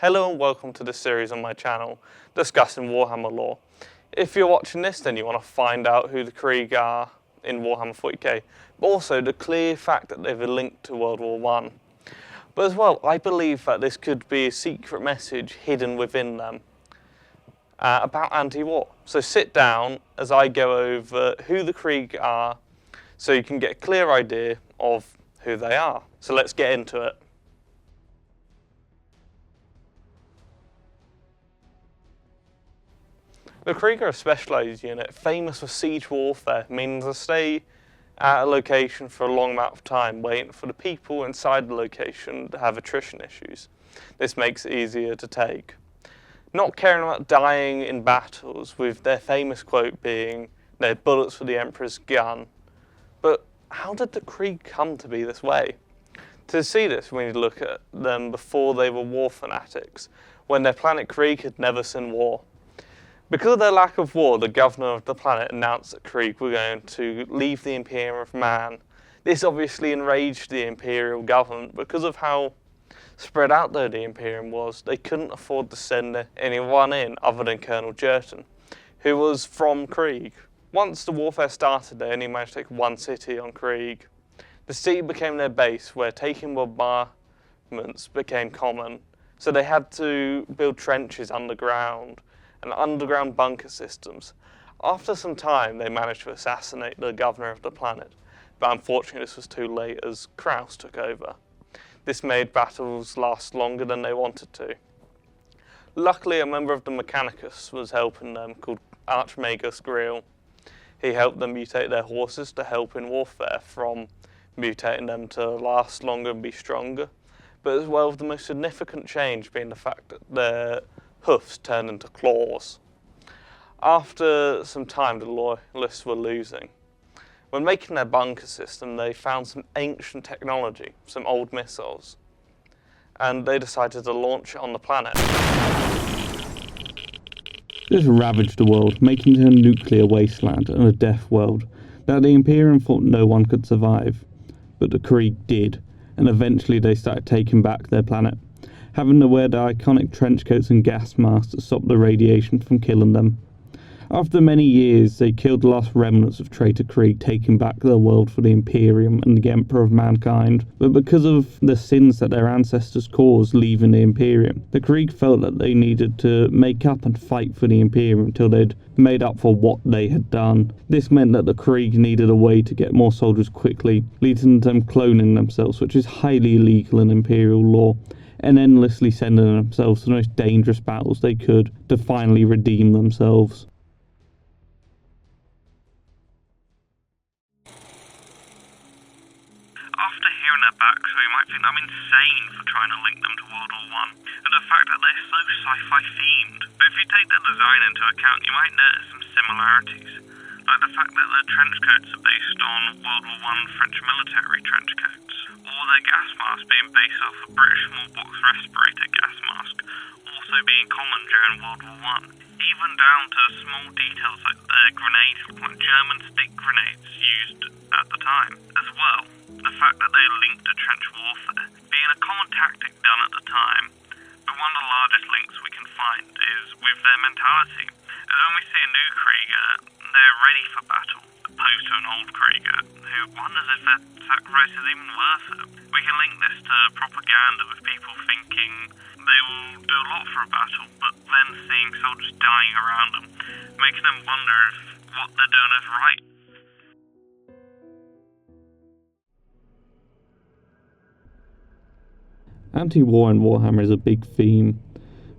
Hello and welcome to this series on my channel discussing Warhammer lore. If you're watching this, then you want to find out who the Krieg are in Warhammer 40k, but also the clear fact that they've a link to World War I. But as well, I believe that this could be a secret message hidden within them about anti-war. So sit down as I go over who the Krieg are so you can get a clear idea of who they are. So let's get into it. The Krieg are a specialised unit famous for siege warfare, meaning they stay at a location for a long amount of time, waiting for the people inside the location to have attrition issues. This makes it easier to take. Not caring about dying in battles, with their famous quote being, "They're bullets for the Emperor's gun." But how did the Krieg come to be this way? To see this, we need to look at them before they were war fanatics, when their planet Krieg had never seen war. Because of their lack of war, the governor of the planet announced that Krieg were going to leave the Imperium of Man. This obviously enraged the Imperial government. Because of how spread out though the Imperium was, they couldn't afford to send anyone in other than Colonel Jerton, who was from Krieg. Once the warfare started, they only managed to take one city on Krieg. The city became their base, where taking bombardments became common, so they had to build trenches underground and underground bunker systems. After some time, they managed to assassinate the governor of the planet, but unfortunately this was too late as Kraus took over. This made battles last longer than they wanted to. Luckily, a member of the Mechanicus was helping them, called Archmagus Grill. He helped them mutate their horses to help in warfare, from mutating them to last longer and be stronger, but as well the most significant change being the fact that their hoofs turned into claws. After some time, the loyalists were losing. When making their bunker system, they found some ancient technology, some old missiles, and they decided to launch it on the planet. This ravaged the world, making it a nuclear wasteland and a death world that the Imperium thought no one could survive. But the Krieg did, and eventually they started taking back their planet, having to wear their iconic trench coats and gas masks to stop the radiation from killing them. After many years, they killed the last remnants of traitor Krieg, taking back their world for the Imperium and the Emperor of mankind. But because of the sins that their ancestors caused leaving the Imperium, the Krieg felt that they needed to make up and fight for the Imperium until they'd made up for what they had done. This meant that the Krieg needed a way to get more soldiers quickly, leading to them cloning themselves, which is highly illegal in Imperial law, and endlessly sending themselves to the most dangerous battles they could to finally redeem themselves. After hearing their backstory, you might think I'm insane for trying to link them to World War I, and the fact that they're so sci-fi themed. But if you take their design into account, you might notice some similarities, like the fact that their trench coats are based on World War I French military trench coats, or their gas mask being based off a British smallpox respirator gas mask, also being common during World War I. Even down to small details like their grenades look like German stick grenades used at the time. As well, the fact that they are linked to trench warfare, being a common tactic done at the time, but one of the largest links we can find is with their mentality. As when we see a new Krieger, they're ready for battle, opposed to an old Krieger who wonders if their sacrifice is even worth it. We can link this to propaganda, with people thinking they will do a lot for a battle, but then seeing soldiers dying around them, making them wonder if what they're doing is right. Anti-war in Warhammer is a big theme,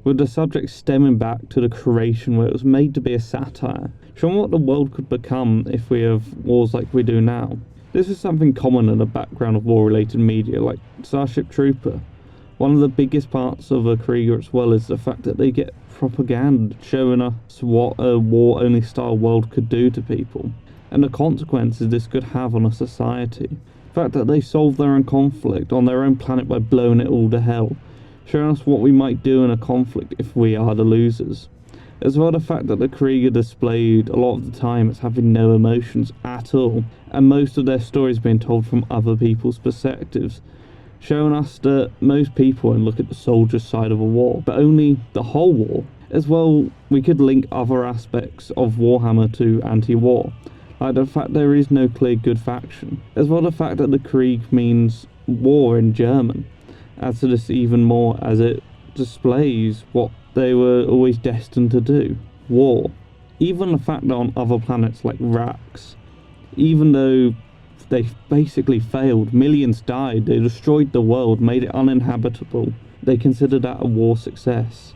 with the subject stemming back to the creation where it was made to be a satire, showing what the world could become if we have wars like we do now. This is something common in the background of war-related media, like Starship Trooper. One of the biggest parts of a Krieger as well is the fact that they get propaganda showing us what a war-only style world could do to people, and the consequences this could have on a society. The fact that they solve their own conflict on their own planet by blowing it all to hell, showing us what we might do in a conflict if we are the losers. As well, the fact that the Krieg are displayed a lot of the time as having no emotions at all, and most of their stories being told from other people's perspectives, showing us that most people only look at the soldier's side of a war, but only the whole war. As well, we could link other aspects of Warhammer to anti-war, like the fact there is no clear good faction, as well the fact that the Krieg means war in German, adds to this even more as it displays what they were always destined to do, war. Even the fact that on other planets like Rax, even though they basically failed, millions died, they destroyed the world, made it uninhabitable, they consider that a war success.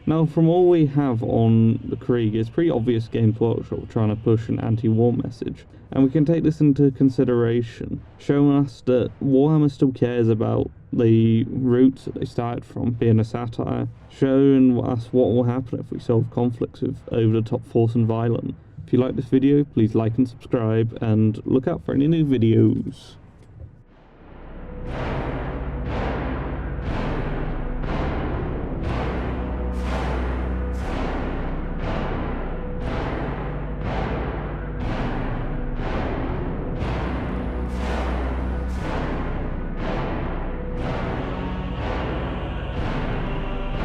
Now, from all we have on the Krieg, it's pretty obvious Games Workshop trying to push an anti-war message, and we can take this into consideration, showing us that Warhammer still cares about the roots that they started from, being a satire, showing us what will happen if we solve conflicts with over-the-top force and violence. If you like this video, please like and subscribe, and look out for any new videos.